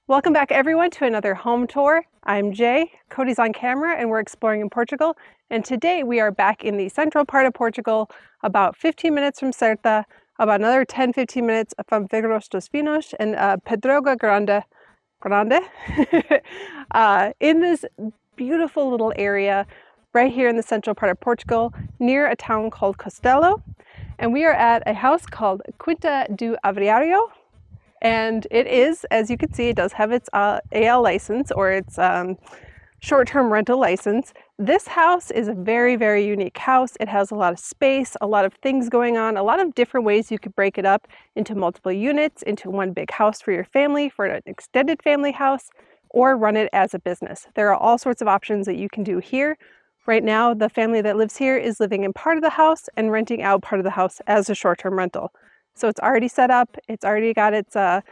Welcome back everyone to another home tour. I'm Jay, Cody's on camera, and we're exploring in Portugal. And today we are back in the central part of Portugal, about 15 minutes from Serta, about another 10-15 minutes from Figueira dos Vinhos and Pedroga Grande, in this beautiful little area right here in the central part of Portugal, near a town called Castelo. And we are at a house called Quinta do Aviário. And it is, as you can see, it does have its AL license, or its short-term rental license. This house is a very, very unique house. It has a lot of space, a lot of things going on, a lot of different ways you could break it up into multiple units, into one big house for your family, for an extended family house, or run it as a business. There are all sorts of options that you can do here. Right now, the family that lives here is living in part of the house and renting out part of the house as a short-term rental. So it's already set up, it's already got its kind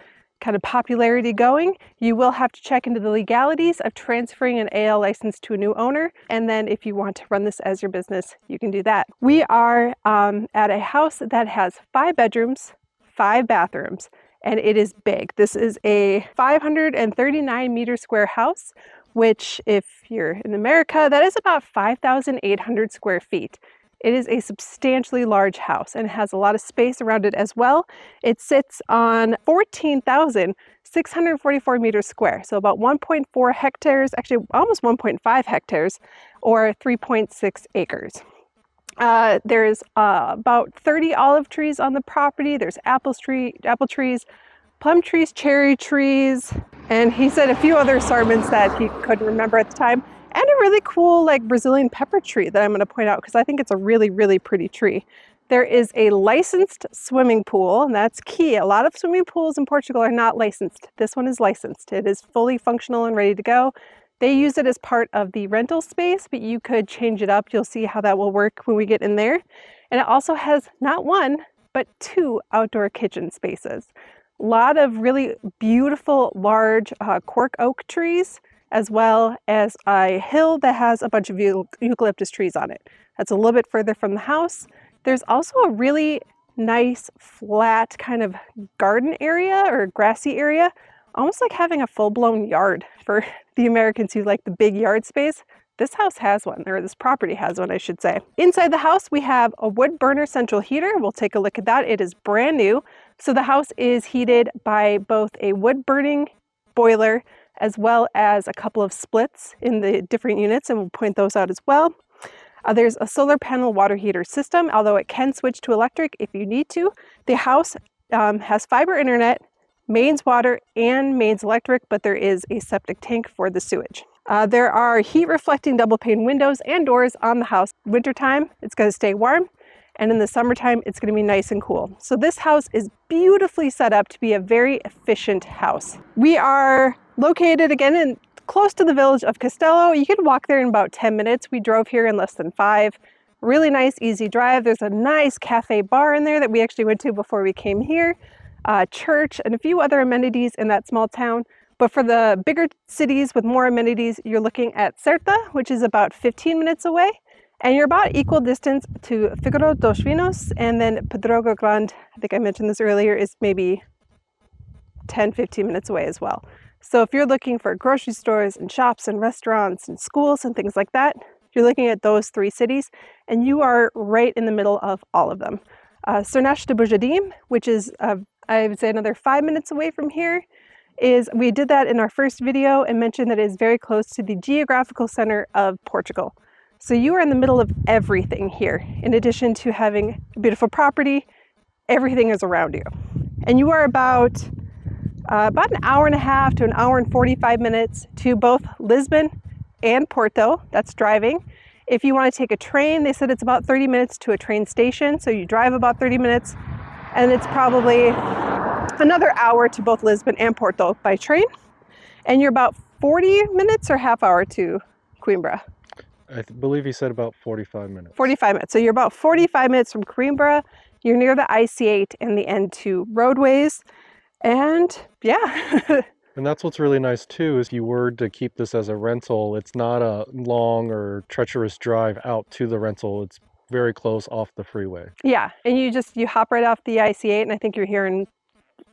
of popularity going. You will have to check into the legalities of transferring an AL license to a new owner. And then if you want to run this as your business, you can do that. We are at a house that has 5 bedrooms, 5 bathrooms, and it is big. This is a 539 meter square house, which if you're in America, that is about 5,800 square feet. It is a substantially large house and has a lot of space around it as well. It sits on 14,644 meters square, so about 1.4 hectares, actually almost 1.5 hectares, or 3.6 acres. There's about 30 olive trees on the property. There's apple trees, plum trees, cherry trees, and he said a few other assortments that he couldn't remember at the time. And a really cool Brazilian pepper tree that I'm going to point out because I think it's a really, really pretty tree. There is a licensed swimming pool, and that's key. A lot of swimming pools in Portugal are not licensed. This one is licensed. It is fully functional and ready to go. They use it as part of the rental space, but you could change it up. You'll see how that will work when we get in there. And it also has not 1, but 2 outdoor kitchen spaces. A lot of really beautiful, large cork oak trees, as well as a hill that has a bunch of eucalyptus trees on it. That's a little bit further from the house. There's also a really nice, flat kind of garden area or grassy area, almost like having a full-blown yard for the Americans who like the big yard space. This house has one, or this property has one, I should say. Inside the house, we have a wood burner central heater. We'll take a look at that. It is brand new. So the house is heated by both a wood burning boiler as well as a couple of splits in the different units, and we'll point those out as well. There's a solar panel water heater system, although it can switch to electric if you need to. The house has fiber internet, mains water, and mains electric, but there is a septic tank for the sewage. There are heat reflecting double pane windows and doors on the house. Wintertime, it's going to stay warm, and in the summertime, it's going to be nice and cool. So this house is beautifully set up to be a very efficient house. We are located again in close to the village of Castelo. You can walk there in about 10 minutes. We drove here in less than 5. Really nice, easy drive. There's a nice cafe bar in there that we actually went to before we came here. Church and a few other amenities in that small town. But for the bigger cities with more amenities, you're looking at Serta, which is about 15 minutes away. And you're about equal distance to Figueira dos Vinhos, and then Pedroga Grande, I think I mentioned this earlier, is maybe 10-15 minutes away as well. So if you're looking for grocery stores and shops and restaurants and schools and things like that, you're looking at those 3 cities, and you are right in the middle of all of them. Serta de Bujadim, which is, I would say, another 5 minutes away from here, we did that in our first video and mentioned that it is very close to the geographical center of Portugal. So you are in the middle of everything here. In addition to having a beautiful property, everything is around you. And you are about an hour and a half to an hour and 45 minutes to both Lisbon and Porto. That's driving. If you want to take a train, they said it's about 30 minutes to a train station. So you drive about 30 minutes, and it's probably another hour to both Lisbon and Porto by train. And you're about 40 minutes or half hour to Coimbra. I believe he said about 45 minutes. 45 minutes. So you're about 45 minutes from Coimbra. You're near the IC8 and the N2 roadways. And yeah. And that's what's really nice too, is if you were to keep this as a rental, it's not a long or treacherous drive out to the rental. It's very close off the freeway. Yeah, and you hop right off the IC8, and I think you're here in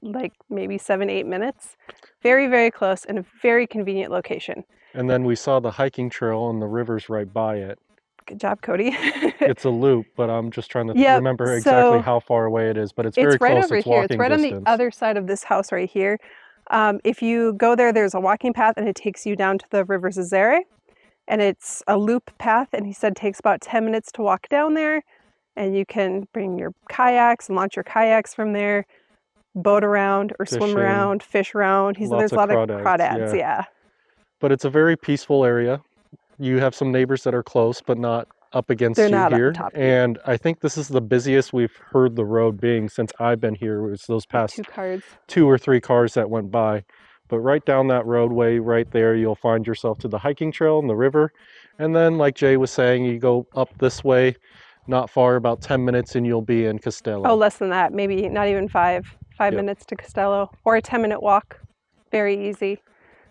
like maybe 7-8 minutes. Very, very close and a very convenient location. And then we saw the hiking trail and the river's right by it. Good job, Cody. It's a loop, but I'm just trying to Yep, remember exactly so how far away it is, but it's it's very right close. over It's here. It's walking right on the distance. other side of this house right here. If you go there, there's a walking path and it takes you down to the River Zazere. And it's a loop path, and he said it takes about 10 minutes to walk down there. And you can bring your kayaks and launch your kayaks from there, boat around or swim Fishing, around, fish around. He said lots there's a of lot of crawdads, crawdads, yeah. But it's a very peaceful area. You have some neighbors that are close, but not up against They're you not on here. top of you. And I think this is the busiest we've heard the road being since I've been here. It was those past 2 cars. 2 or 3 cars that went by. But right down that roadway, right there, you'll find yourself to the hiking trail and the river. And then, like Jay was saying, you go up this way, not far, about 10 minutes, and you'll be in Costello. Oh, less than that, maybe not even 5 Yep. minutes to Costello, or a 10-minute walk. Very easy.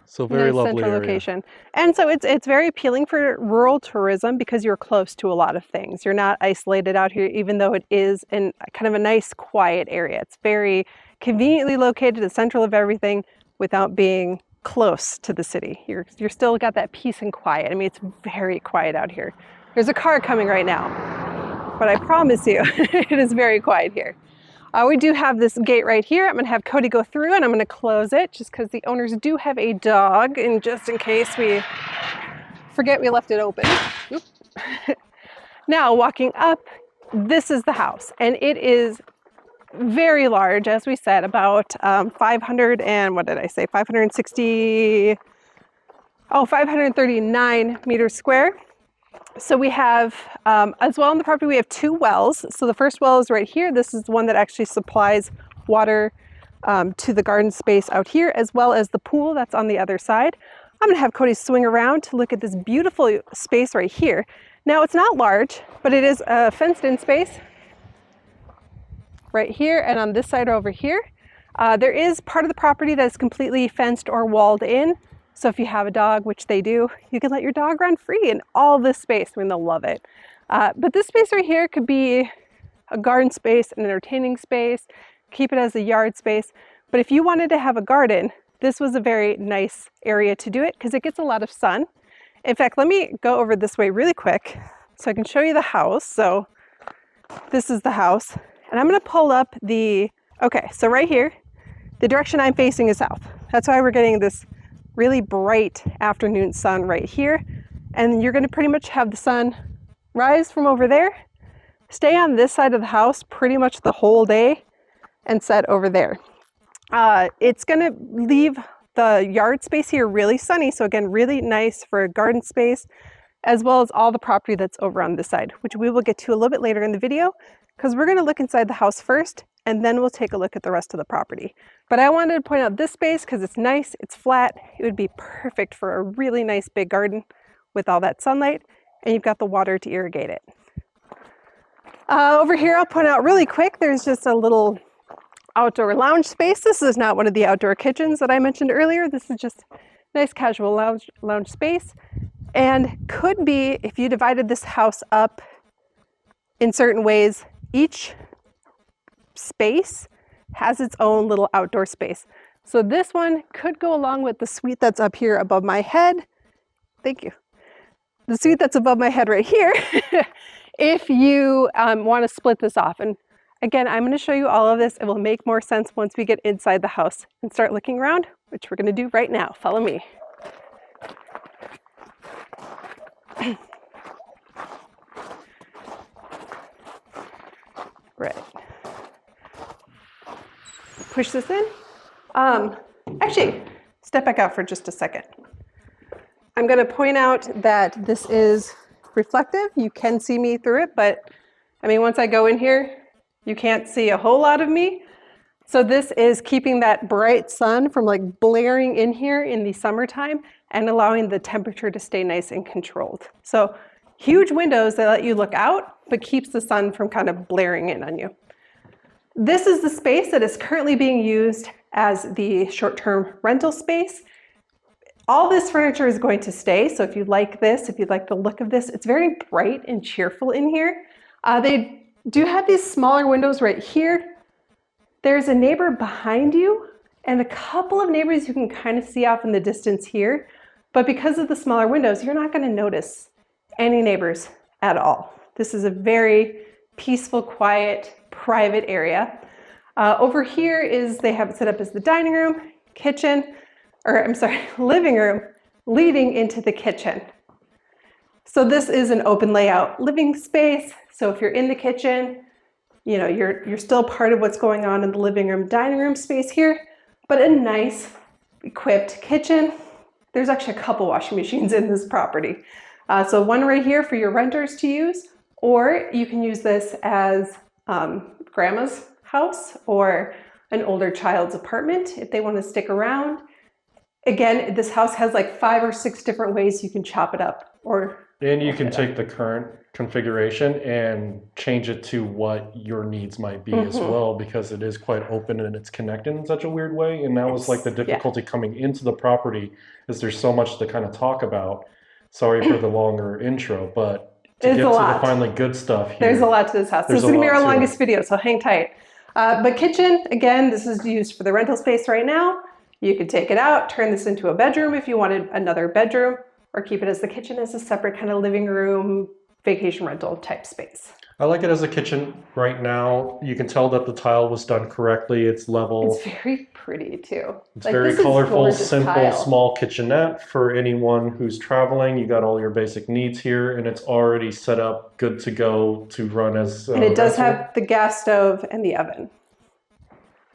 So very Nice lovely central area. location. And so it's very appealing for rural tourism because you're close to a lot of things. You're not isolated out here, even though it is in kind of a nice, quiet area. It's very conveniently located, the central of everything, without being close to the city. You're still got that peace and quiet. I mean, it's very quiet out here. There's a car coming right now, but I promise you, it is very quiet here. We do have this gate right here. I'm going to have Cody go through and I'm going to close it just because the owners do have a dog, and just in case we forget we left it open. Now, walking up, this is the house, and it is very large, as we said, about 500 and what did I say? 539 meters square. So we have, as well on the property, we have 2 wells. So the first well is right here. This is the one that actually supplies water to the garden space out here, as well as the pool that's on the other side. I'm gonna have Cody swing around to look at this beautiful space right here. Now it's not large, but it is a fenced in space right here and on this side over here. There is part of the property that is completely fenced or walled in. So if you have a dog, which they do, you can let your dog run free in all this space. I mean, they'll love it. But this space right here could be a garden space, an entertaining space, keep it as a yard space. But if you wanted to have a garden, this was a very nice area to do it because it gets a lot of sun. In fact, let me go over this way really quick so I can show you the house. So this is the house, and I'm gonna pull up okay, so right here, the direction I'm facing is south. That's why we're getting this really bright afternoon sun right here. And you're gonna pretty much have the sun rise from over there, stay on this side of the house pretty much the whole day, and set over there. It's gonna leave the yard space here really sunny. So again, really nice for a garden space, as well as all the property that's over on this side, which we will get to a little bit later in the video, because we're gonna look inside the house first, and then we'll take a look at the rest of the property. But I wanted to point out this space because it's nice, it's flat. It would be perfect for a really nice big garden with all that sunlight, and you've got the water to irrigate it. Over here, I'll point out really quick, there's just a little outdoor lounge space. This is not one of the outdoor kitchens that I mentioned earlier. This is just nice casual lounge space, and could be, if you divided this house up in certain ways, each space has its own little outdoor space. So this one could go along with the suite that's up here above my head. Thank you. The suite that's above my head right here, if you want to split this off. And again, I'm going to show you all of this. It will make more sense once we get inside the house and start looking around, which we're going to do right now. Follow me. Right. Push this in. Actually, step back out for just a second. I'm going to point out that this is reflective. You can see me through it, but I mean, once I go in here, you can't see a whole lot of me. So this is keeping that bright sun from like blaring in here in the summertime and allowing the temperature to stay nice and controlled. So huge windows that let you look out, but keeps the sun from kind of blaring in on you. This is the space that is currently being used as the short-term rental space. All this furniture is going to stay, so if you like this, if you like the look of this, it's very bright and cheerful in here. They do have these smaller windows right here. There's a neighbor behind you, and a couple of neighbors you can kind of see off in the distance here. But because of the smaller windows, you're not going to notice any neighbors at all. This is a very peaceful, quiet, private area. Over here is, they have it set up as the dining room, kitchen, or I'm sorry, living room, leading into the kitchen. So this is an open layout living space. So if you're in the kitchen, you know, you're still part of what's going on in the living room, dining room space here, but a nice equipped kitchen. There's actually a couple washing machines in this property. So one right here for your renters to use, or you can use this as grandma's house or an older child's apartment if they want to stick around. Again, this house has like 5 or 6 different ways you can chop it up. And you can take the current configuration and change it to what your needs might be as well, because it is quite open and it's connected in such a weird way. And that was like the difficulty coming into the property, is there's so much to kind of talk about. Sorry for the longer intro, but to get to the finally good stuff here. There's a lot to this house. This is going to be our longest video, so hang tight. But kitchen, again, this is used for the rental space right now. You could take it out, turn this into a bedroom if you wanted another bedroom, or keep it as the kitchen as a separate kind of living room, vacation rental type space. I like it as a kitchen right now. You can tell that the tile was done correctly. It's level. It's very pretty too. It's like, very colorful, simple, small kitchenette for anyone who's traveling. You got all your basic needs here, and it's already set up, good to go to run as and it does have the gas stove and the oven.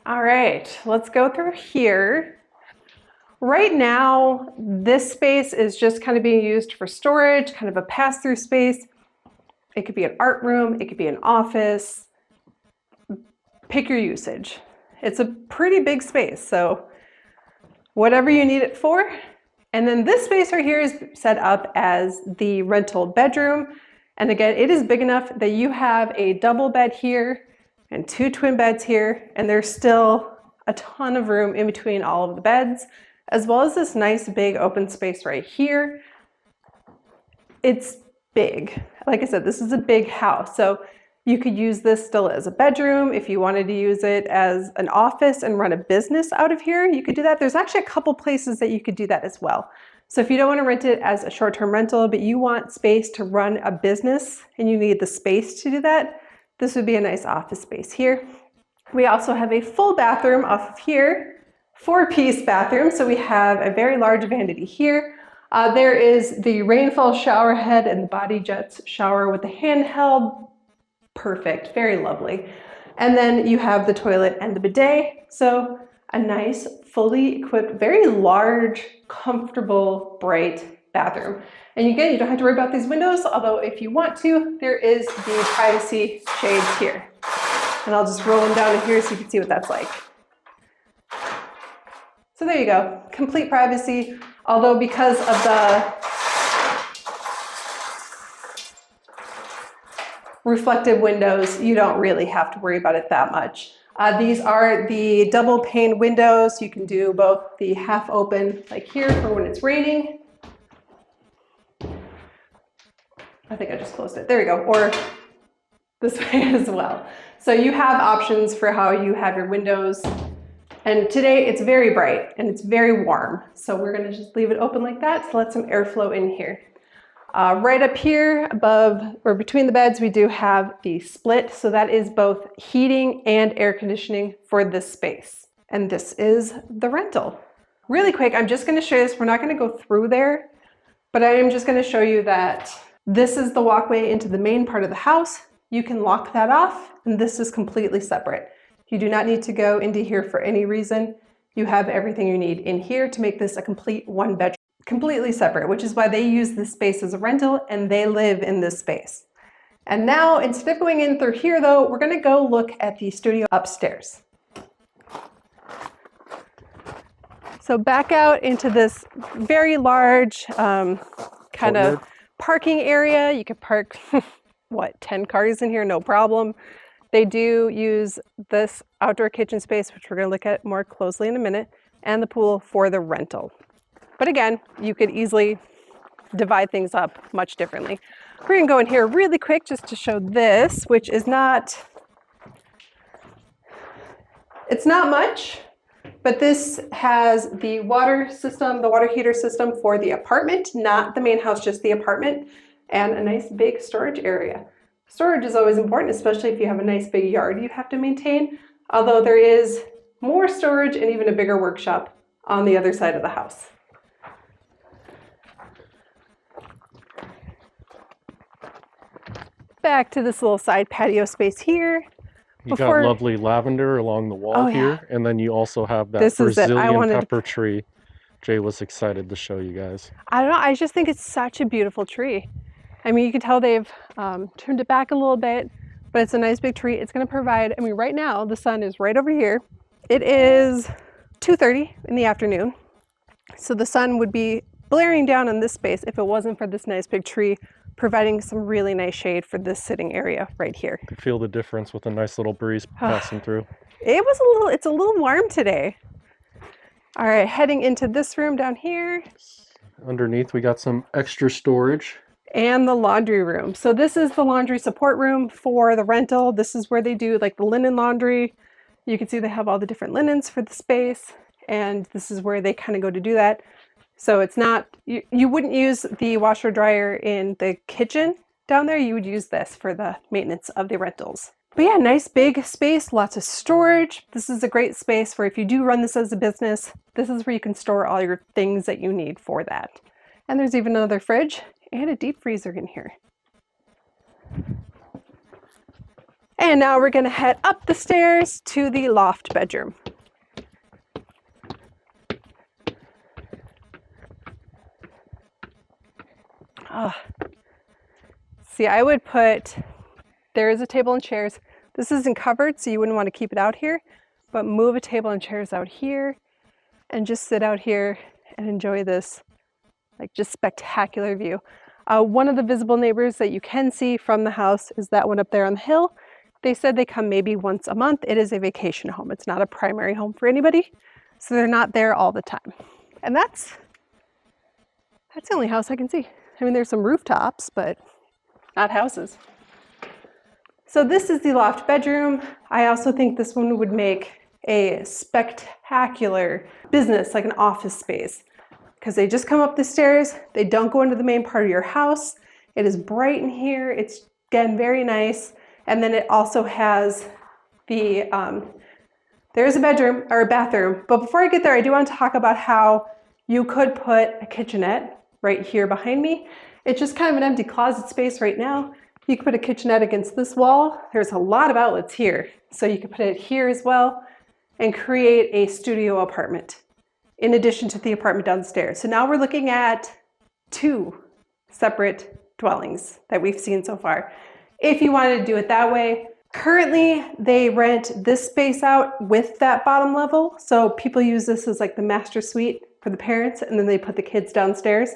All right, let's go through here. Right now, this space is just kind of being used for storage, kind of a pass-through space. It could be an art room, it could be an office. Pick your usage. It's a pretty big space, so whatever you need it for. And then this space right here is set up as the rental bedroom. And again, it is big enough that you have a double bed here and 2 twin beds here, and there's still a ton of room in between all of the beds, as well as this nice big open space right here. It's big. Like I said, this is a big house, so you could use this still as a bedroom. If you wanted to use it as an office and run a business out of here, you could do that. There's actually a couple places that you could do that as well. So if you don't want to rent it as a short-term rental, but you want space to run a business and you need the space to do that, this would be a nice office space here. We also have a full bathroom off of here, 4-piece bathroom. So we have a very large vanity here. There is the rainfall shower head and the body jets shower with the handheld. Perfect, very lovely. And then you have the toilet and the bidet. So a nice, fully equipped, very large, comfortable, bright bathroom. And again, you don't have to worry about these windows, although if you want to, there is the privacy shades here. And I'll just roll them down in here so you can see what that's like. So there you go, complete privacy, although because of the reflective windows, you don't really have to worry about it that much. These are the double pane windows. You can do both the half open, like here for when it's raining. I think I just closed it. There we go. Or this way as well. So you have options for how you have your windows. And today it's very bright and it's very warm. So we're going to just leave it open like that to let some airflow in here. Right up here above or between the beds, we do have the split. So that is both heating and air conditioning for this space. And this is the rental. Really quick, I'm just going to show you this. We're not going to go through there, but I am just going to show you that this is the walkway into the main part of the house. You can lock that off, and this is completely separate. You do not need to go into here for any reason. You have everything you need in here to make this a complete 1-bedroom. Completely separate, which is why they use this space as a rental and they live in this space. And now, instead of going in through here though, we're gonna go look at the studio upstairs. So back out into this very large kind of parking area. You could park, what, 10 cars in here, no problem. They do use this outdoor kitchen space, which we're gonna look at more closely in a minute, and the pool for the rental. But again, you could easily divide things up much differently. We're gonna go in here really quick just to show this, which is not, it's not much, But this has the water system, the water heater system for the apartment, not the main house, just the apartment, and a nice big storage area. Storage is always important, especially if you have a nice big yard you have to maintain, although there is more storage and even a bigger workshop on the other side of the house. Back to this little side patio space here. You got lovely lavender along the wall here, and then you also have that Brazilian pepper tree. Jay was excited to show you guys. I don't know, I just think it's such a beautiful tree. I mean, you can tell they've trimmed it back a little bit, but it's a nice big tree. It's going to provide, I mean, right now the sun is right over here. It is 2:30 in the afternoon, so the sun would be blaring down on this space if it wasn't for this nice big tree providing some really nice shade for this sitting area right here. You can feel the difference with a nice little breeze passing through. It's a little warm today. All right, heading into this room down here. Underneath, we got some extra storage. And the laundry room. So this is the laundry support room for the rental. This is where they do like the linen laundry. You can see they have all the different linens for the space, and this is where they kind of go to do that. So it's not, you wouldn't use the washer dryer in the kitchen down there. You would use this for the maintenance of the rentals. But yeah, nice big space, lots of storage. This is a great space for if you do run this as a business, this is where you can store all your things that you need for that. And there's even another fridge and a deep freezer in here. And now we're gonna head up the stairs to the loft bedroom. See, I would put, there is a table and chairs. This isn't covered, so you wouldn't want to keep it out here, but move a table and chairs out here and just sit out here and enjoy this like just spectacular view. One of the visible neighbors that you can see from the house is that one up there on the hill. They said they come maybe once a month. It is a vacation home. It's not a primary home for anybody, so they're not there all the time. And that's the only house I can see. I mean, there's some rooftops, but not houses. So this is the loft bedroom. I also think this one would make a spectacular business, like an office space, because they just come up the stairs. They don't go into the main part of your house. It is bright in here. It's, again, very nice. And then it also has the, there's a bedroom or a bathroom. But before I get there, I do want to talk about how you could put a kitchenette right here behind me. It's just kind of an empty closet space right now. You could put a kitchenette against this wall. There's a lot of outlets here. So you could put it here as well and create a studio apartment in addition to the apartment downstairs. So now we're looking at 2 separate dwellings that we've seen so far. If you wanted to do it that way, currently they rent this space out with that bottom level. So people use this as like the master suite for the parents, and then they put the kids downstairs.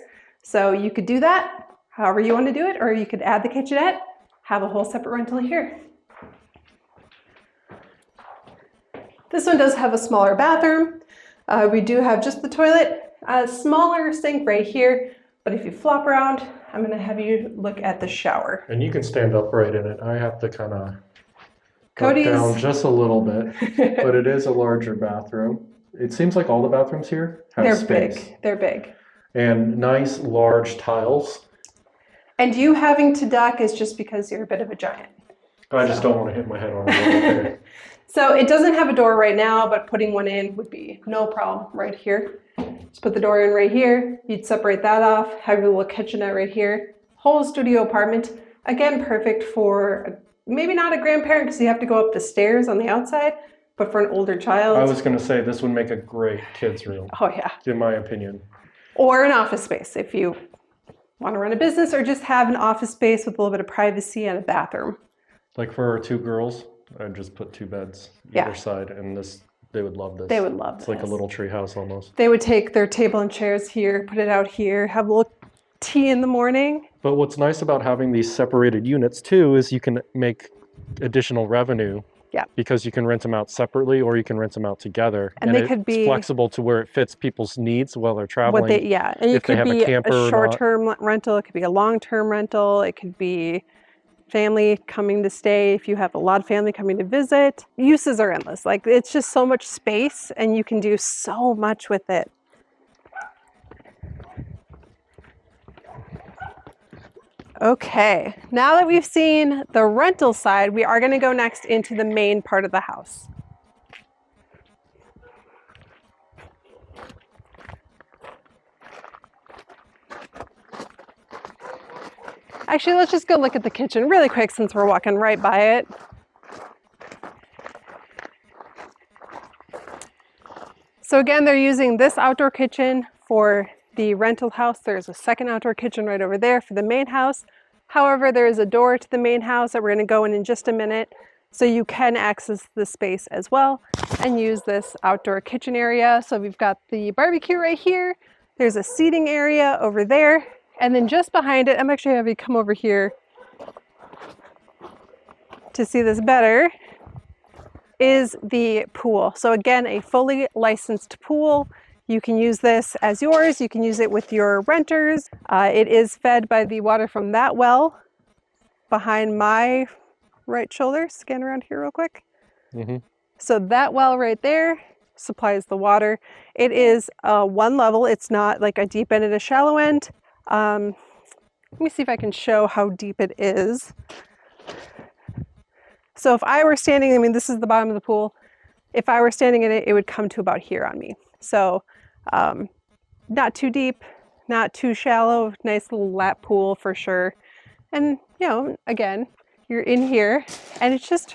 So you could do that however you want to do it, or you could add the kitchenette, have a whole separate rental here. This one does have a smaller bathroom. We do have just the toilet, a smaller sink right here, but if you flop around, I'm going to have you look at the shower. And you can stand upright in it. I have to kind of go down just a little bit, but it is a larger bathroom. It seems like all the bathrooms here have space. Big. They're big. And nice large tiles. And you having to duck is just because you're a bit of a giant. I just don't want to hit my head on it. So it doesn't have a door right now, but putting one in would be no problem right here. Just put the door in right here. You'd separate that off, have your little kitchenette right here. Whole studio apartment. Again, perfect for maybe not a grandparent because you have to go up the stairs on the outside, but for an older child. I was going to say this would make a great kids room. Oh yeah. In my opinion. Or an office space if you want to run a business, or just have an office space with a little bit of privacy and a bathroom. Like for our 2 girls, I'd just put 2 beds either side, and they would love this. They would love this. It's like a little tree house almost. They would take their table and chairs here, put it out here, have a little tea in the morning. But what's nice about having these separated units too is you can make additional revenue. Yeah. Because you can rent them out separately or you can rent them out together. And they could be flexible to where it fits people's needs while they're traveling. And it could be a short-term rental, it could be a long-term rental, it could be family coming to stay, if you have a lot of family coming to visit. Uses are endless. Like, it's just so much space and you can do so much with it. Okay, now that we've seen the rental side, we are going to go next into the main part of the house. Actually, let's just go look at the kitchen really quick since we're walking right by it. So again, they're using this outdoor kitchen for the rental house. There's a second outdoor kitchen right over there for the main house. However, there is a door to the main house that we're going to go in just a minute. So you can access the space as well and use this outdoor kitchen area. So we've got the barbecue right here. There's a seating area over there. And then just behind it, I'm actually having you come over here to see this better, is the pool. So again, a fully licensed pool. You can use this as yours. You can use it with your renters. It is fed by the water from that well behind my right shoulder. Scan around here real quick. So that well right there supplies the water. It is one level. It's not like a deep end and a shallow end. Let me see if I can show how deep it is. So if I were standing, I mean, this is the bottom of the pool. If I were standing in it, it would come to about here on me. So not too deep, not too shallow, nice little lap pool for sure. And, you know, again, you're in here and it's just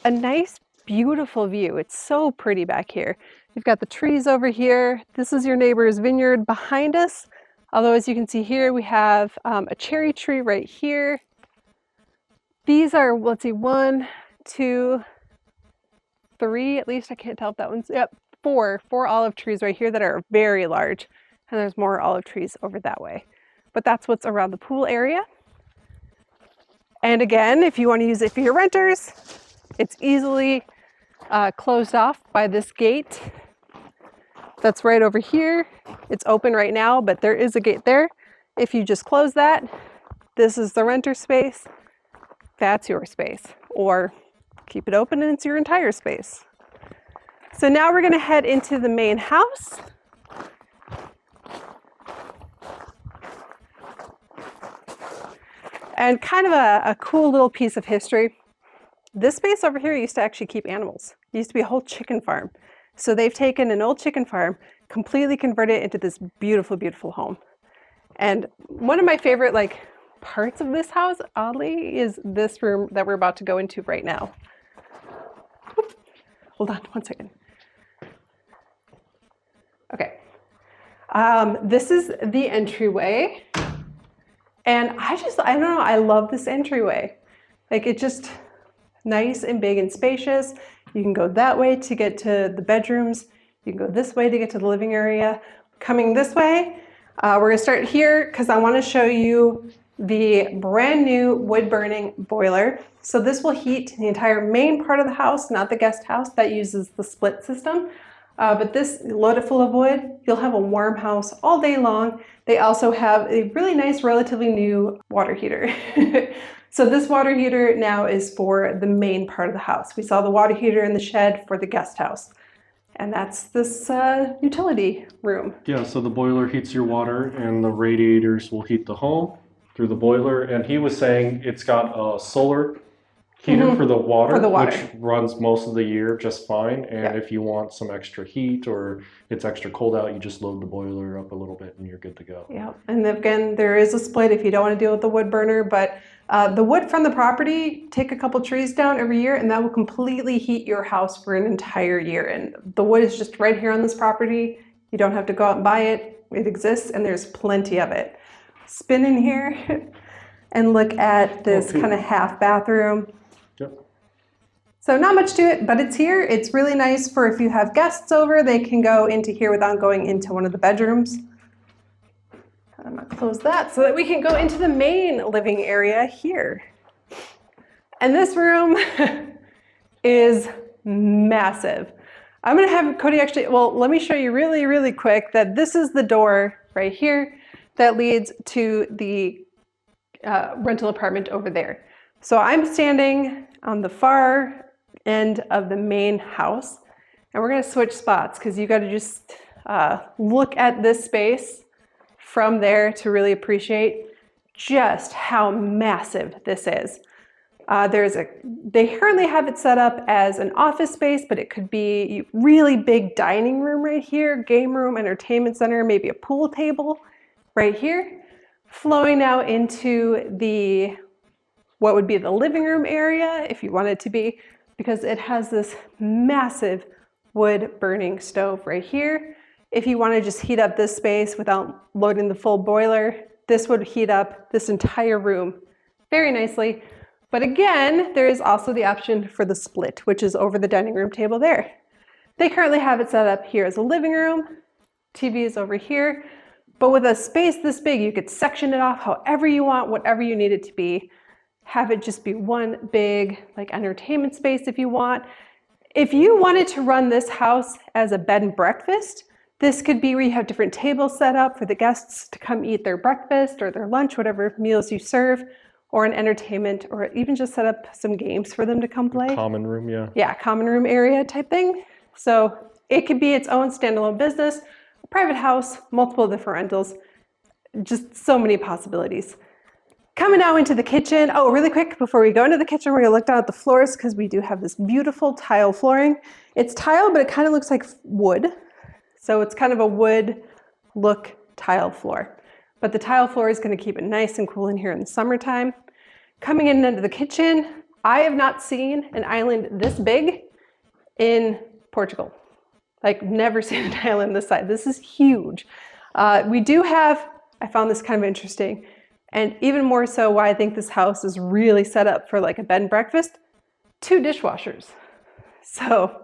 a nice, beautiful view. It's so pretty back here. You've got the trees over here. This is your neighbor's vineyard behind us. Although, as you can see here, we have a cherry tree right here. These are, let's see, 1, 2, 3, at least I can't tell if that one's, yep, 4 olive trees right here that are very large. And there's more olive trees over that way. But that's what's around the pool area. And again, if you want to use it for your renters, it's easily closed off by this gate that's right over here. It's open right now, but there is a gate there. If you just close that, this is the renter space. That's your space. Or keep it open and it's your entire space. So now we're going to head into the main house. And kind of a cool little piece of history. This space over here used to actually keep animals. It used to be a whole chicken farm. So they've taken an old chicken farm, completely converted it into this beautiful, beautiful home. And one of my favorite parts of this house, oddly, is this room that we're about to go into right now. Oops. Hold on one second. Okay. This is the entryway. And I don't know, I love this entryway. It's just nice and big and spacious. You can go that way to get to the bedrooms. You can go this way to get to the living area. Coming this way, we're gonna start here because I wanna show you the brand new wood burning boiler. So this will heat the entire main part of the house, not the guest house that uses the split system. But this, loaded full of wood, you'll have a warm house all day long. They also have a really nice, relatively new water heater. So this water heater now is for the main part of the house. We saw the water heater in the shed for the guest house. And that's this utility room. Yeah, so the boiler heats your water and the radiators will heat the home through the boiler. And he was saying it's got a solar heater for the water, which runs most of the year just fine. And if you want some extra heat or it's extra cold out, you just load the boiler up a little bit and you're good to go. Yeah, and again, there is a split if you don't want to deal with the wood burner, but the wood from the property, take a couple trees down every year and that will completely heat your house for an entire year. And the wood is just right here on this property. You don't have to go out and buy it. It exists and there's plenty of it. Spin in here and look at this kind of half bathroom. So not much to it, but it's here. It's really nice for if you have guests over, they can go into here without going into one of the bedrooms. I'm gonna close that so that we can go into the main living area here. And this room is massive. I'm gonna have Cody actually, well, let me show you really, really quick that this is the door right here that leads to the rental apartment over there. So I'm standing on the far end of the main house, and we're going to switch spots because you got to just look at this space from there to really appreciate just how massive this is. They currently have it set up as an office space, but it could be really big dining room right here, game room, entertainment center, maybe a pool table right here, flowing now into what would be the living room area if you want it to be, because it has this massive wood burning stove right here. If you want to just heat up this space without loading the full boiler, this would heat up this entire room very nicely. But again, there is also the option for the split, which is over the dining room table there. They currently have it set up here as a living room. TV is over here. But with a space this big, you could section it off however you want, whatever you need it to be. Have it just be one big like entertainment space if you want. If you wanted to run this house as a bed and breakfast, this could be where you have different tables set up for the guests to come eat their breakfast or their lunch, whatever meals you serve, or an entertainment, or even just set up some games for them to come play. Common room, yeah. Yeah, common room area type thing. So it could be its own standalone business, a private house, multiple different rentals, just so many possibilities. Coming now into the kitchen. Oh, really quick, before we go into the kitchen, we're gonna look down at the floors because we do have this beautiful tile flooring. It's tile, but it kind of looks like wood. So it's kind of a wood look tile floor. But the tile floor is gonna keep it nice and cool in here in the summertime. Coming in into the kitchen, I have not seen an island this big in Portugal. Like, never seen an island this size. This is huge. We do have, I found this kind of interesting, and even more so why I think this house is really set up for like a bed and breakfast, 2 dishwashers. So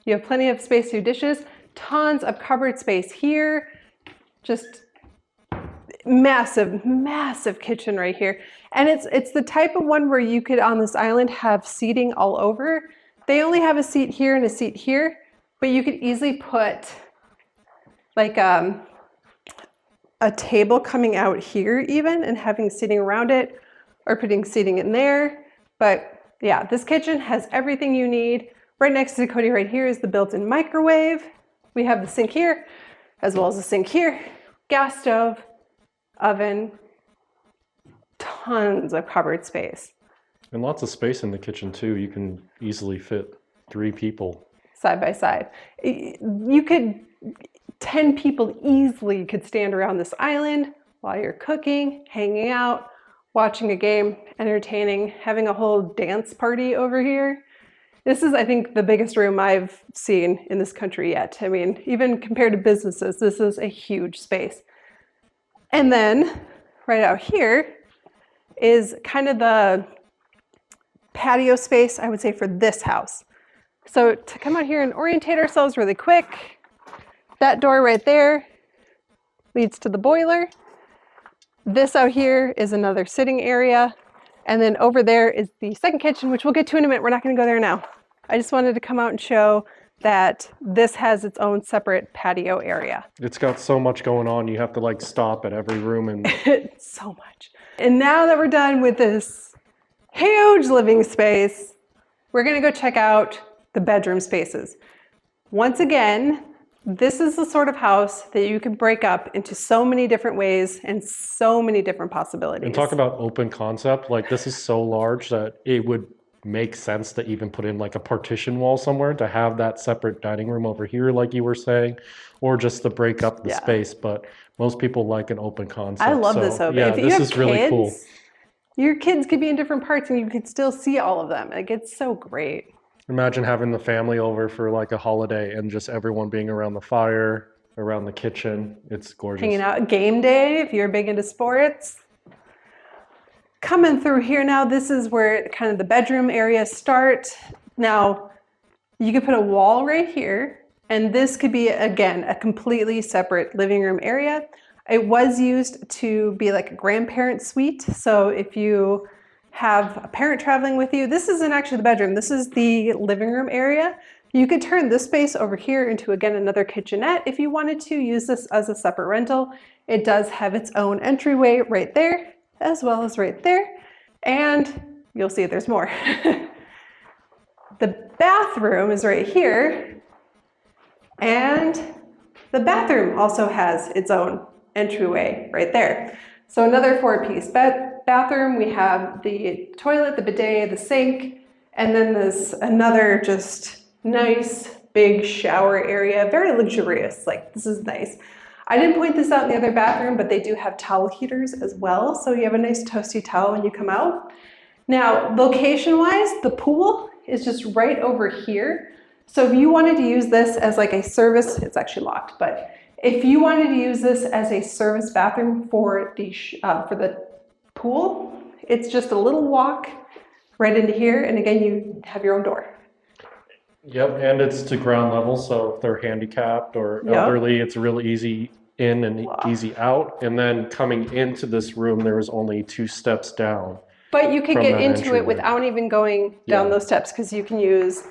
you have plenty of space to do dishes, tons of cupboard space here, just massive, massive kitchen right here. And it's the type of one where you could on this island have seating all over. They only have a seat here and a seat here, but you could easily put like a table coming out here even and having seating around it, or putting seating in there. But yeah, this kitchen has everything you need. Right next to Cody right here is the built-in microwave. We have the sink here, as well as the sink here, gas stove, oven, tons of cupboard space. And lots of space in the kitchen too. You can easily fit 3 people. Side by side. You could, 10 people easily could stand around this island while you're cooking, hanging out, watching a game, entertaining, having a whole dance party over here. This is, I think, the biggest room I've seen in this country yet. I mean, even compared to businesses, this is a huge space. And then right out here is kind of the patio space, I would say, for this house. So to come out here and orientate ourselves really quick, that door right there leads to the boiler. This out here is another sitting area. And then over there is the second kitchen, which we'll get to in a minute. We're not going to go there now. I just wanted to come out and show that this has its own separate patio area. It's got so much going on. You have to like stop at every room and so much. And now that we're done with this huge living space, we're going to go check out the bedroom spaces. Once again, this is the sort of house that you can break up into so many different ways and so many different possibilities. And talk about open concept. Like, this is so large that it would make sense to even put in like a partition wall somewhere to have that separate dining room over here, like you were saying, or just to break up the space. But most people like an open concept. I love this open. Yeah, if you this have is kids, really cool. Your kids could be in different parts and you could still see all of them. Like, it's so great. Imagine having the family over for like a holiday and just everyone being around the fire, around the kitchen. It's gorgeous. Hanging out, game day, if you're big into sports. Coming through here now, this is where kind of the bedroom areas start. Now, you could put a wall right here, and this could be, again, a completely separate living room area. It was used to be like a grandparent suite. So if you have a parent traveling with you, this isn't actually the bedroom, this is the living room area. You could turn this space over here into, again, another kitchenette if you wanted to use this as a separate rental. It does have its own entryway right there, as well as right there. And you'll see there's more. The bathroom is right here, and the bathroom also has its own entryway right there. So another 4-piece bathroom. We have the toilet, the bidet, the sink, and then there's another just nice big shower area, very luxurious. Like, this is nice. I didn't point this out in the other bathroom, but they do have towel heaters as well. So you have a nice toasty towel when you come out. Now, location-wise, the pool is just right over here. So if you wanted to use this as like a service, it's actually locked, but if you wanted to use this as a service bathroom for the pool, it's just a little walk right into here. And again, you have your own door. Yep, and it's to ground level, so if they're handicapped or elderly, it's real easy in and easy out. And then coming into this room, there was only 2 steps down. But you could get into it without even going down those steps, because you can use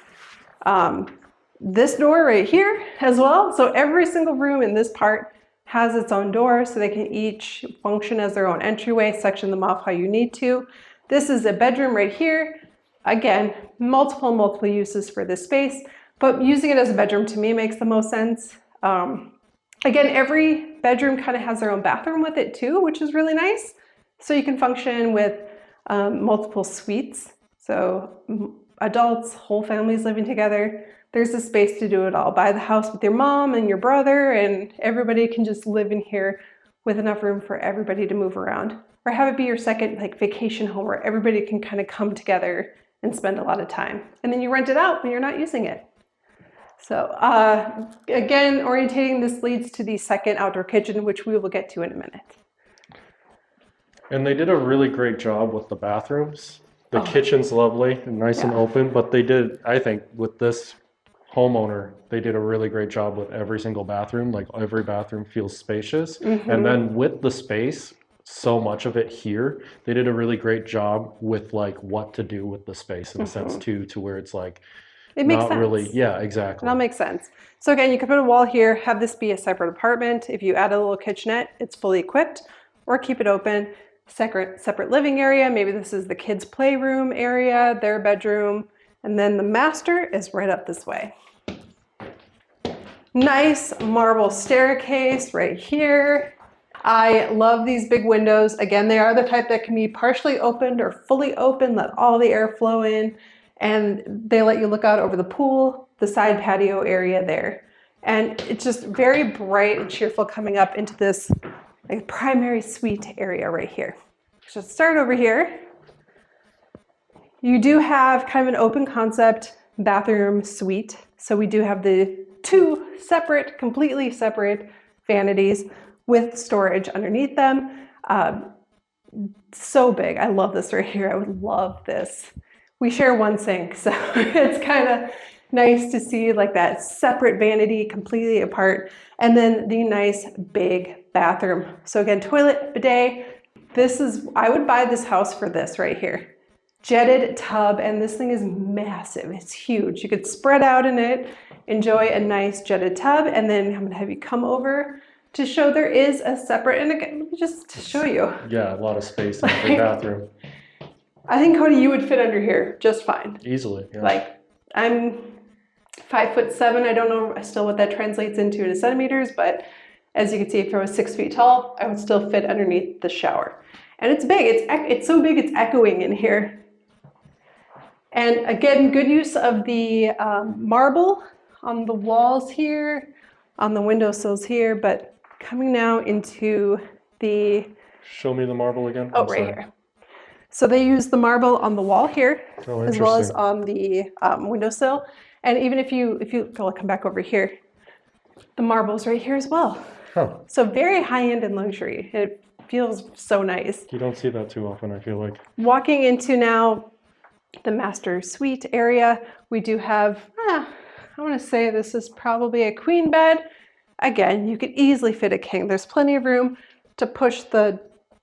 this door right here as well. So every single room in this part has its own door, so they can each function as their own entryway, section them off how you need to. This is a bedroom right here. Again, multiple uses for this space, but using it as a bedroom to me makes the most sense. Again, every bedroom kind of has their own bathroom with it too, which is really nice. So you can function with multiple suites. So adults, whole families living together. There's a space to do it all. Buy the house with your mom and your brother, and everybody can just live in here with enough room for everybody to move around. Or have it be your second like vacation home where everybody can kind of come together and spend a lot of time. And then you rent it out when you're not using it. So again, orientating this leads to the second outdoor kitchen, which we will get to in a minute. And they did a really great job with the bathrooms. The kitchen's lovely and nice and open, but they did, I think, with this homeowner, they did a really great job with every single bathroom. Like, every bathroom feels spacious. And then with the space, so much of it here, they did a really great job with like what to do with the space in a sense too, to where it's like, it makes sense. Really, yeah, exactly. That makes sense. So again, you could put a wall here, have this be a separate apartment. If you add a little kitchenette, it's fully equipped, or keep it open. Separate living area. Maybe this is the kids' playroom area, their bedroom, and then the master is right up this way. Nice marble staircase right here. I love these big windows. Again, they are the type that can be partially opened or fully open, let all the air flow in, and they let you look out over the pool, the side patio area there. And it's just very bright and cheerful coming up into this like primary suite area right here. So start over here. You do have kind of an open concept bathroom suite. So we do have the 2 separate, completely separate vanities with storage underneath them. So big. I love this right here. I would love this. We share one sink, so it's kind of nice to see like that separate vanity completely apart. And then the nice big bathroom. So again, toilet, bidet. I would buy this house for this right here. Jetted tub, and this thing is massive. It's huge. You could spread out in it, enjoy a nice jetted tub, and then I'm gonna have you come over to show there is a separate, and again, let me just show you. Yeah, a lot of space in the bathroom. I think, Cody, you would fit under here just fine. Easily, yeah. Like, I'm 5'7". I don't know still what that translates into in centimeters, but as you can see, if I was 6 feet tall, I would still fit underneath the shower. And it's big. It's so big, it's echoing in here. And again, good use of the marble on the walls here, on the windowsills here, but coming now into the... Show me the marble again. Oh, right here. So they use the marble on the wall here, as well as on the windowsill. And even if you come back over here, the marble's right here as well. Huh. So very high-end and luxury. It feels so nice. You don't see that too often, I feel like. Walking into now the master suite area, we do have, I want to say this is probably a queen bed. Again, you could easily fit a king. There's plenty of room to push the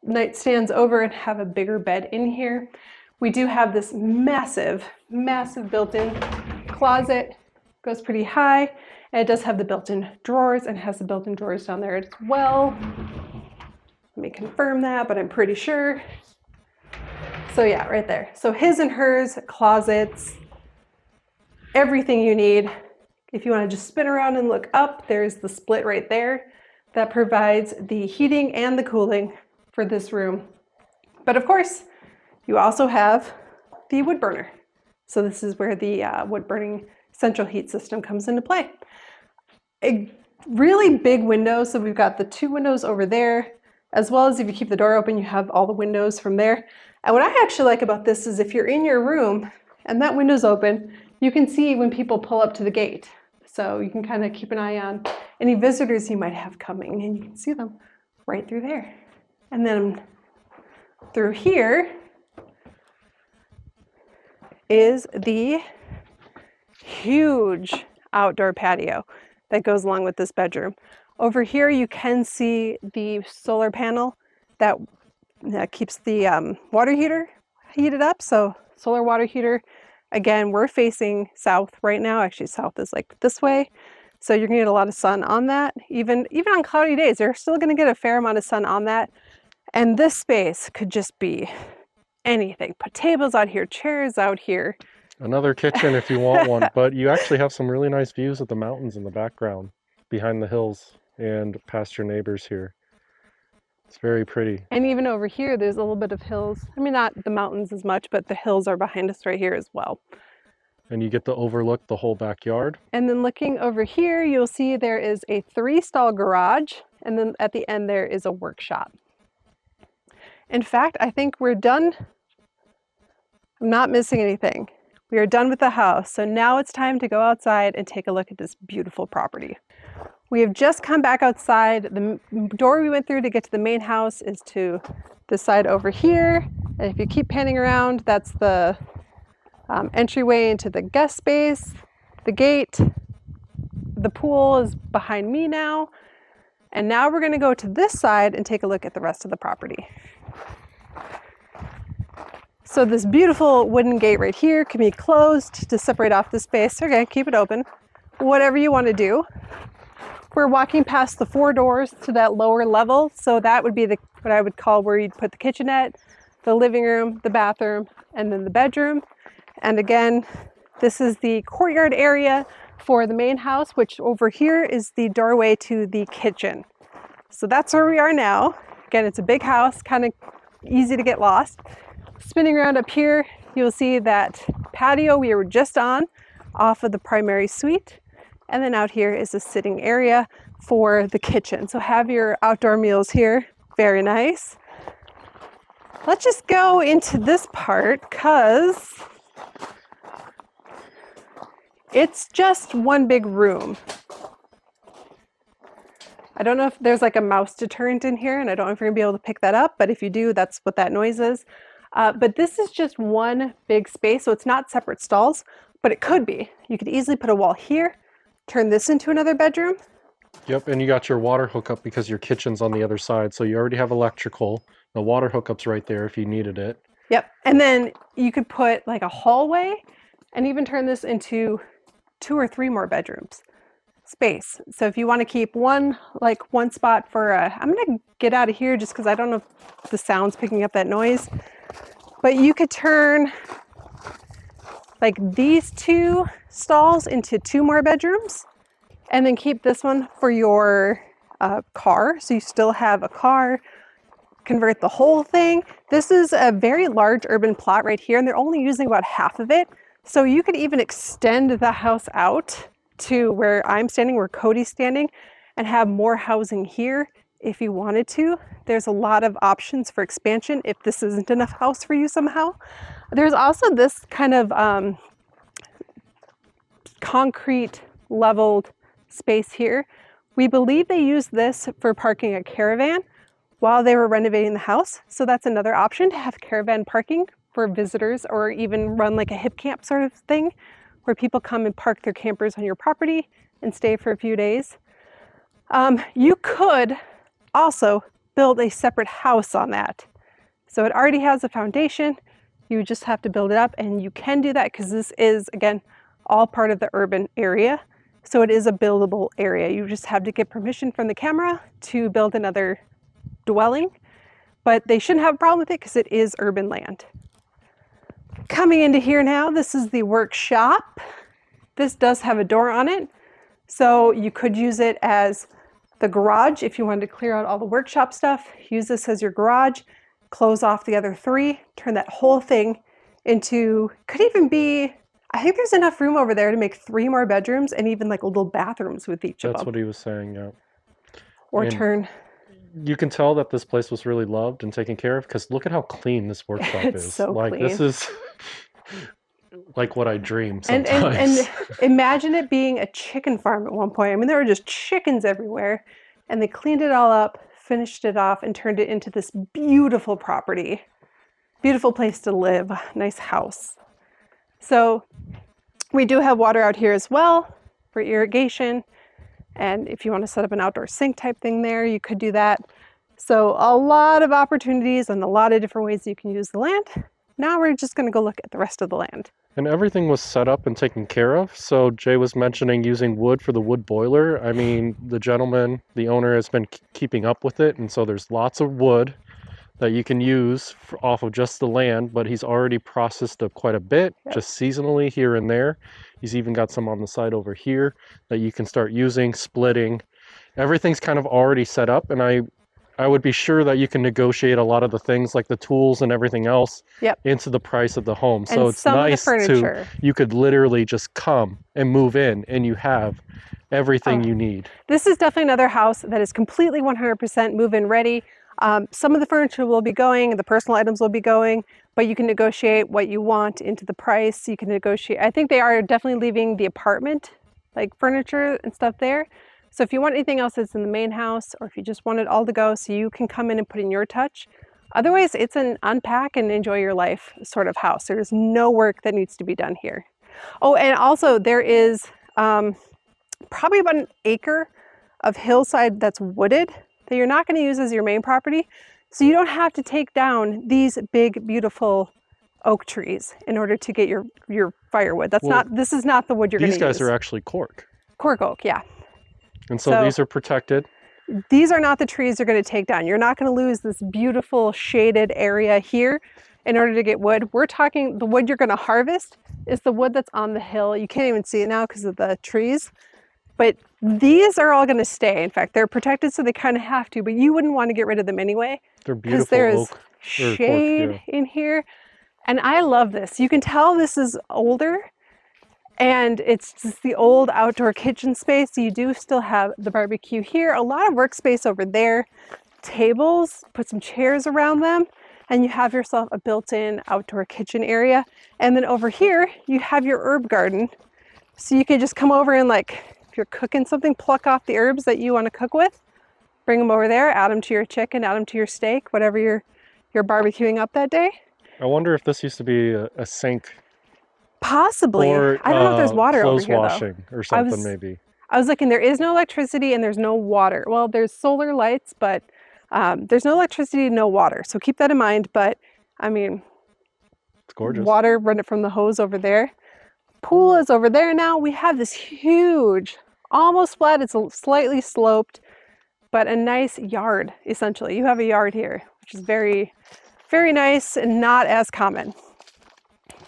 nightstands over and have a bigger bed in here. We do have this massive built-in closet. Goes pretty high, and it does have the built-in drawers and has the built-in drawers down there as well. Let me confirm that, but I'm pretty sure. So yeah, right there. So his and hers, closets, everything you need. If you want to just spin around and look up, there's the split right there that provides the heating and the cooling for this room. But of course, you also have the wood burner. So this is where the wood burning central heat system comes into play. A really big window, so we've got the 2 windows over there, as well as if you keep the door open, you have all the windows from there. And what I actually like about this is if you're in your room and that window's open, you can see when people pull up to the gate. So you can kind of keep an eye on any visitors you might have coming, and you can see them right through there. And then through here is the huge outdoor patio that goes along with this bedroom. Over here you can see the solar panel that keeps the water heater heated up. So solar water heater. Again, we're facing south right now. Actually, south is like this way. So you're gonna get a lot of sun on that. Even on cloudy days, you're still gonna get a fair amount of sun on that. And this space could just be anything. Put tables out here, chairs out here. Another kitchen if you want one, but you actually have some really nice views of the mountains in the background, behind the hills and past your neighbors here. It's very pretty. And even over here, there's a little bit of hills. I mean, not the mountains as much, but the hills are behind us right here as well. And you get to overlook the whole backyard. And then looking over here, you'll see there is a 3-stall garage. And then at the end, there is a workshop. In fact, I think we're done. I'm not missing anything. We are done with the house. So now it's time to go outside and take a look at this beautiful property. We have just come back outside. The door we went through to get to the main house is to this side over here. And if you keep panning around, that's the entryway into the guest space, the gate. The pool is behind me now. And now we're gonna go to this side and take a look at the rest of the property. So this beautiful wooden gate right here can be closed to separate off the space. Okay, keep it open. Whatever you want to do. We're walking past the 4 doors to that lower level. So that would be what I would call where you'd put the kitchenette, the living room, the bathroom, and then the bedroom. And again, this is the courtyard area for the main house, which over here is the doorway to the kitchen. So that's where we are now. Again, it's a big house, kind of easy to get lost. Spinning around up here, you'll see that patio we were just on off of the primary suite. And then out here is a sitting area for the kitchen. So have your outdoor meals here. Very nice. Let's just go into this part because it's just one big room. I don't know if there's like a mouse deterrent in here, and I don't know if you're gonna be able to pick that up, but if you do, that's what that noise is. But this is just one big space, so it's not separate stalls, but it could be. You could easily put a wall here, turn this into another bedroom. Yep, and you got your water hookup because your kitchen's on the other side, so you already have electrical. The water hookup's right there if you needed it. Yep, and then you could put like a hallway and even turn this into 2 or 3 more bedrooms space. So if you want to keep one spot for I'm gonna get out of here just because I don't know if the sound's picking up that noise, but you could turn like these 2 stalls into 2 more bedrooms and then keep this one for your car. So you still have a car, convert the whole thing. This is a very large urban plot right here, and they're only using about half of it. So you could even extend the house out to where I'm standing, where Cody's standing, and have more housing here if you wanted to. There's a lot of options for expansion if this isn't enough house for you somehow. There's also this kind of concrete leveled space here. We believe they used this for parking a caravan while they were renovating the house. So that's another option, to have caravan parking for visitors, or even run like a hip camp sort of thing where people come and park their campers on your property and stay for a few days. You could also build a separate house on that. So it already has a foundation. You just have to build it up, and you can do that because this is, again, all part of the urban area. So it is a buildable area. You just have to get permission from the camera to build another dwelling, but they shouldn't have a problem with it because it is urban land. Coming into here now, this is the workshop. This does have a door on it, so you could use it as the garage if you wanted to clear out all the workshop stuff. Use this as your garage, close off the other 3, turn that whole thing into, could even be, I think there's enough room over there to make 3 more bedrooms and even like little bathrooms with each of That's them. what he was saying, yeah. Or And turn. you can tell that this place was really loved and taken care of because look at how clean this workshop It's is. so Like clean. this is like what I dream And, sometimes. and imagine it being a chicken farm at one point. I mean, there were just chickens everywhere, and they cleaned it all up, finished it off, and turned it into this beautiful property. Beautiful place to live, nice house. So we do have water out here as well for irrigation. And if you want to set up an outdoor sink type thing there, you could do that. So a lot of opportunities and a lot of different ways you can use the land. Now we're just going to go look at the rest of the land. And everything was set up and taken care of. So Jay was mentioning using wood for the wood boiler. I mean, the gentleman, the owner, has been keeping up with it. And so there's lots of wood that you can use off of just the land, but he's already processed quite a bit, just seasonally here and there. He's even got some on the side over here that you can start using, splitting. Everything's kind of already set up, and I would be sure that you can negotiate a lot of the things like the tools and everything else into the price of the home. So And it's some nice of the furniture. you could literally just come and move in and you have everything you need. This is definitely another house that is completely 100% move-in ready. Some of the furniture will be going, the personal items will be going, but you can negotiate what you want into the price. You can negotiate. I think they are definitely leaving the apartment, like furniture and stuff there. So if you want anything else that's in the main house, or if you just want it all to go so you can come in and put in your touch. Otherwise, it's an unpack and enjoy your life sort of house. There's no work that needs to be done here. Oh, and also there is probably about an acre of hillside that's wooded that you're not going to use as your main property. So you don't have to take down these big, beautiful oak trees in order to get your firewood. That's this is not the wood you're going to use. These guys are actually cork. Cork oak, yeah. And so these are protected. These are not the trees you're going to take down. You're not going to lose this beautiful shaded area here in order to get wood. We're talking the wood you're going to harvest is the wood that's on the hill. You can't even see it now because of the trees. But these are all going to stay. In fact, they're protected, so they kind of have to, but you wouldn't want to get rid of them anyway. They're beautiful there's oak shade cork, in here. And I love this. You can tell this is older, and it's just the old outdoor kitchen space. You do still have the barbecue here, a lot of workspace over there, tables, put some chairs around them, and you have yourself a built-in outdoor kitchen area. And then over here, you have your herb garden. So you can just come over and, like, if you're cooking something, pluck off the herbs that you want to cook with, bring them over there, add them to your chicken, add them to your steak, whatever you're barbecuing up that day. I wonder if this used to be a sink. Possibly. Or, I don't know if there's water over clothes here, washing though. or something, maybe. I was looking, there is no electricity and there's no water. Well, there's solar lights, but there's no electricity, no water. So keep that in mind. But I mean, it's gorgeous. Water, run it from the hose over there. Pool is over there now. We have this huge, almost flat, it's slightly sloped, but a nice yard, essentially. You have a yard here, which is very, very nice and not as common.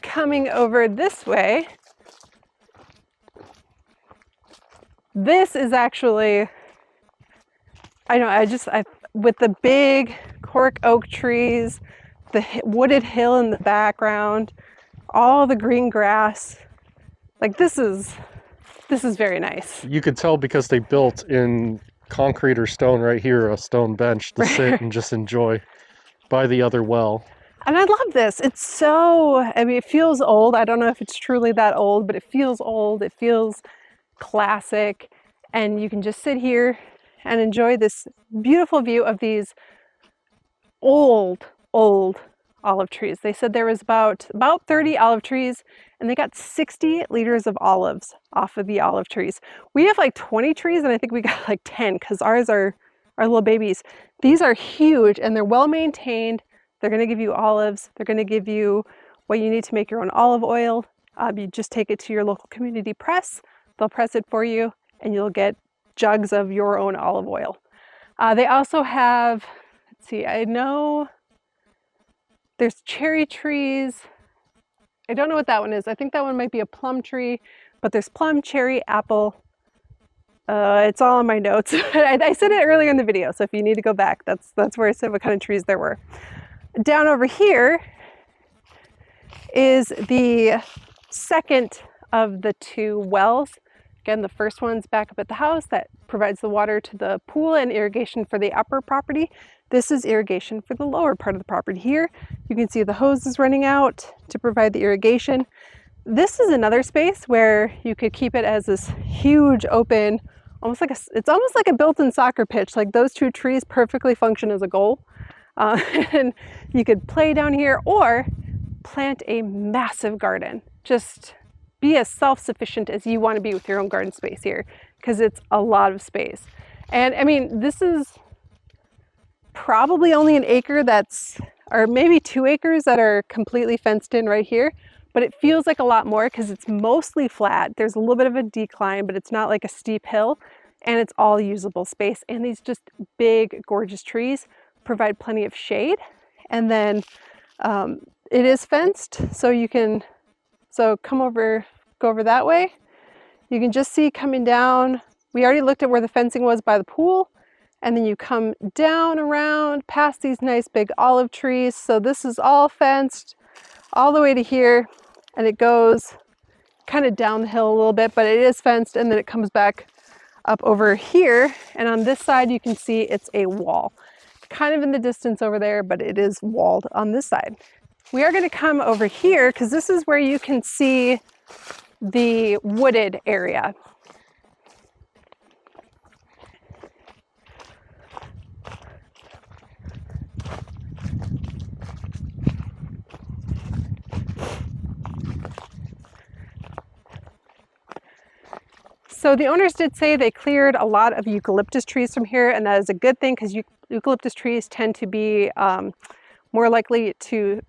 Coming over this way, this is actually, with the big cork oak trees, the wooded hill in the background, all the green grass, like this is very nice. You could tell because they built in concrete or stone right here, a stone bench to sit and just enjoy by the other well. And I love this. It's so, I mean, it feels old. I don't know if it's truly that old, but it feels old. It feels classic. And you can just sit here and enjoy this beautiful view of these old olive trees. They said there was about 30 olive trees, and they got 60 liters of olives off of the olive trees. We have like 20 trees, and I think we got like 10 because ours are little babies. These are huge, and they're well maintained. They're going to give you olives. They're going to give you what you need to make your own olive oil. You just take it to your local community press. They'll press it for you, and you'll get jugs of your own olive oil. They also have, let's see, I know there's cherry trees. I don't know what that one is. I think that one might be a plum tree, but there's plum, cherry, apple. It's all in my notes. I said it earlier in the video, so if you need to go back, that's where I said what kind of trees there were. Down over here is the second of the two wells. Again, the first one's back up at the house that provides the water to the pool and irrigation for the upper property. This is irrigation for the lower part of the property here. You can see the hose is running out to provide the irrigation. This is another space where you could keep it as this huge open, it's almost like a built-in soccer pitch. Like those two trees perfectly function as a goal. And you could play down here or plant a massive garden. Just be as self-sufficient as you want to be with your own garden space here, because it's a lot of space. And I mean, this is probably only an acre or maybe 2 acres that are completely fenced in right here, but it feels like a lot more because it's mostly flat. There's a little bit of a decline, but it's not like a steep hill, and it's all usable space. And these just big, gorgeous trees provide plenty of shade. And then it is fenced, so you can go over that way. You can just see coming down, we already looked at where the fencing was by the pool, and then you come down around past these nice big olive trees. So this is all fenced all the way to here, and it goes kind of down the hill a little bit, but it is fenced, and then it comes back up over here. And on this side, you can see it's a wall. Kind of in the distance over there, but it is walled on this side. We are going to come over here because this is where you can see the wooded area. So the owners did say they cleared a lot of eucalyptus trees from here, and that is a good thing because eucalyptus trees tend to be more likely to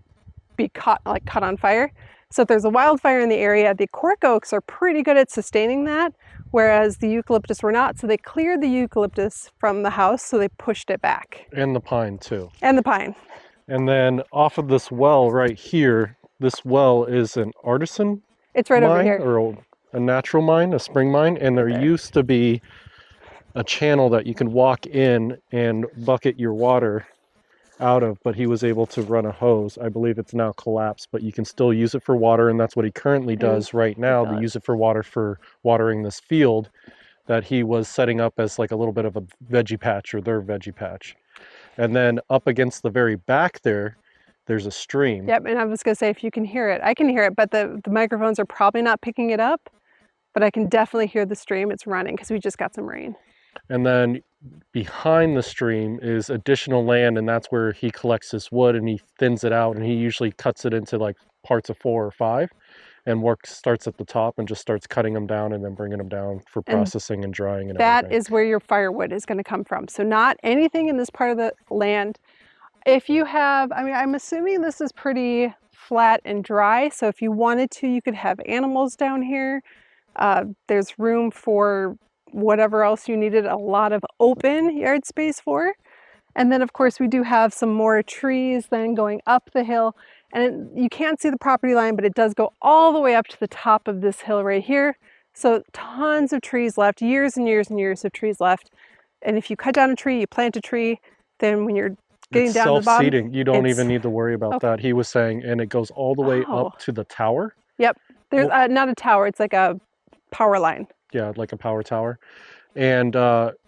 be caught on fire. So if there's a wildfire in the area, the cork oaks are pretty good at sustaining that, whereas the eucalyptus were not. So they cleared the eucalyptus from the house, so they pushed it back. And the pine too. And the pine. And then off of this well right here, this well is an artisan It's right mine, over here. or a natural mine, a spring mine, and there used to be a channel that you can walk in and bucket your water out of, but he was able to run a hose. I believe it's now collapsed, but you can still use it for water, and that's what he currently does right now, to use it for water for watering this field that he was setting up as like a little bit of a veggie patch, or their veggie patch. And then up against the very back there's a stream. Yep, and I was going to say, if you can hear it, I can hear it, but the microphones are probably not picking it up, but I can definitely hear the stream. It's running because we just got some rain. And then behind the stream is additional land, and that's where he collects his wood and he thins it out, and he usually cuts it into like parts of 4 or 5 and starts at the top and just starts cutting them down and then bringing them down for processing and drying and everything. That is where your firewood is going to come from. So not anything in this part of the land. If you have, I mean, I'm assuming this is pretty flat and dry, so if you wanted to, you could have animals down here. There's room for whatever else you needed a lot of open yard space for. And then of course we do have some more trees then going up the hill, and you can't see the property line, but it does go all the way up to the top of this hill right here. So tons of trees left, years and years and years of trees left. And if you cut down a tree, you plant a tree, then when you're getting down to the bottom, self-seeding. You don't even need to worry about that. He was saying, and it goes all the way up to the tower. Yep. There's not a tower, it's like a power line. Yeah, like a power tower. And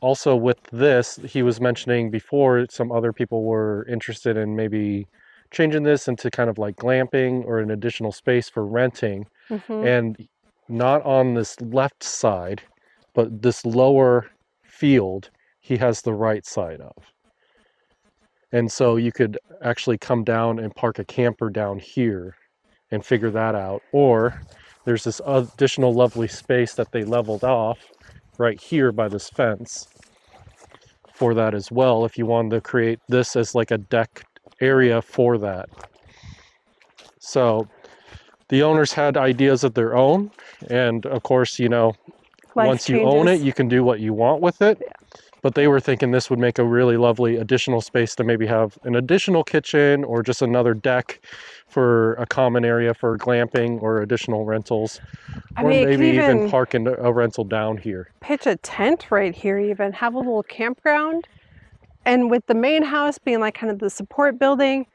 also with this, he was mentioning before, some other people were interested in maybe changing this into kind of like glamping or an additional space for renting. And not on this left side, but this lower field, he has the right side of. And so you could actually come down and park a camper down here and figure that out. Or there's this additional lovely space that they leveled off right here by this fence for that as well, if you wanted to create this as like a deck area for that. So the owners had ideas of their own, and of course, you know, once you own it, you can do what you want with it. But they were thinking this would make a really lovely additional space to maybe have an additional kitchen or just another deck for a common area for glamping or additional rentals. I Or mean, it could maybe even even park in a rental down here. pitch a tent right here, even have a little campground. And with the main house being like kind of the support building,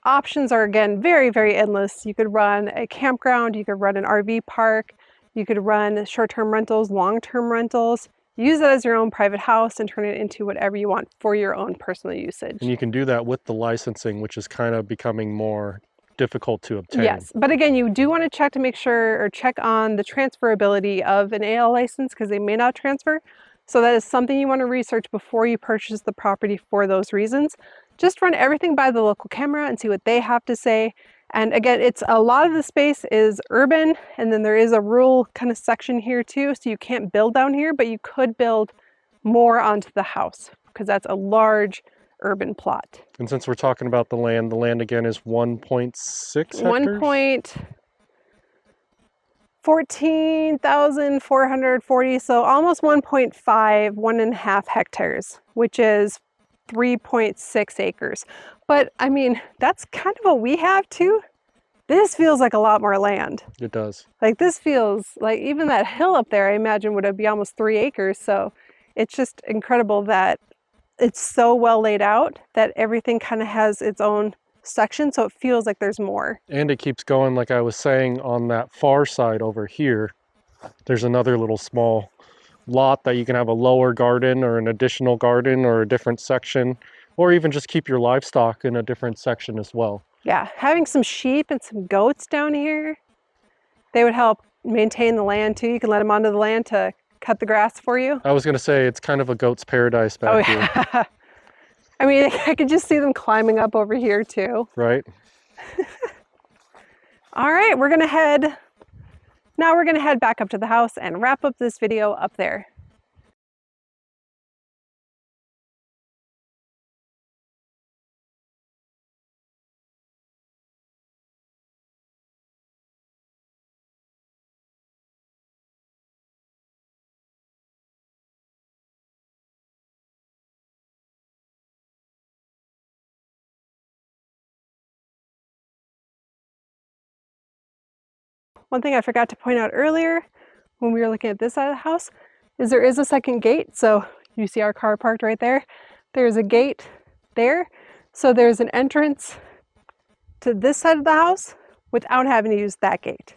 options are again very, very endless. You could run a campground, you could run an RV park, you could run short-term rentals, long-term rentals. Use it as your own private house and turn it into whatever you want for your own personal usage. And you can do that with the licensing, which is kind of becoming more difficult to obtain. Yes, but again, you do want to check to make sure, or check on the transferability of an AL license, because they may not transfer. So that is something you want to research before you purchase the property for those reasons. Just run everything by the local camera and see what they have to say. And again, it's a lot of the space is urban, and then there is a rural kind of section here too, so you can't build down here, but you could build more onto the house because that's a large urban plot. And since we're talking about the land again is 1.6 hectares? 14,440, so almost 1.5, 1.5 hectares, which is 3.6 acres. But I mean, that's kind of what we have too. This feels like a lot more land. It does. Like this feels like even that hill up there, I imagine would be almost 3 acres. So it's just incredible that it's so well laid out that everything kind of has its own section, so it feels like there's more. And it keeps going, like I was saying, on that far side over here. There's another little small lot that you can have a lower garden or an additional garden or a different section, or even just keep your livestock in a different section as well. Yeah, having some sheep and some goats down here, they would help maintain the land too. You can let them onto the land to cut the grass for you. I was going to say, it's kind of a goat's paradise back here. Yeah. I mean, I could just see them climbing up over here too. Right? All right, we're gonna head back up to the house and wrap up this video up there. One thing I forgot to point out earlier when we were looking at this side of the house is there is a second gate. So you see our car parked right there. There's a gate there. So there's an entrance to this side of the house without having to use that gate.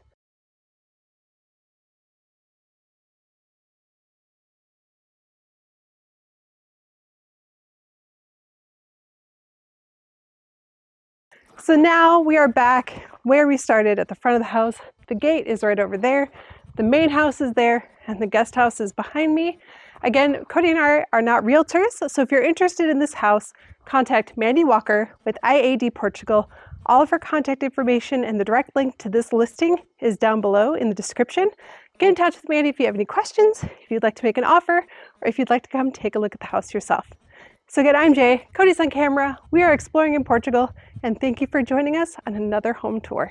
So now we are back where we started at the front of the house. The gate is right over there. The main house is there and the guest house is behind me. Again, Cody and I are not realtors, so if you're interested in this house, contact Mandy Walker with IAD Portugal. All of her contact information and the direct link to this listing is down below in the description. Get in touch with Mandy if you have any questions, if you'd like to make an offer, or if you'd like to come take a look at the house yourself. So again, I'm Jay, Cody's on camera. We are exploring in Portugal, and thank you for joining us on another home tour.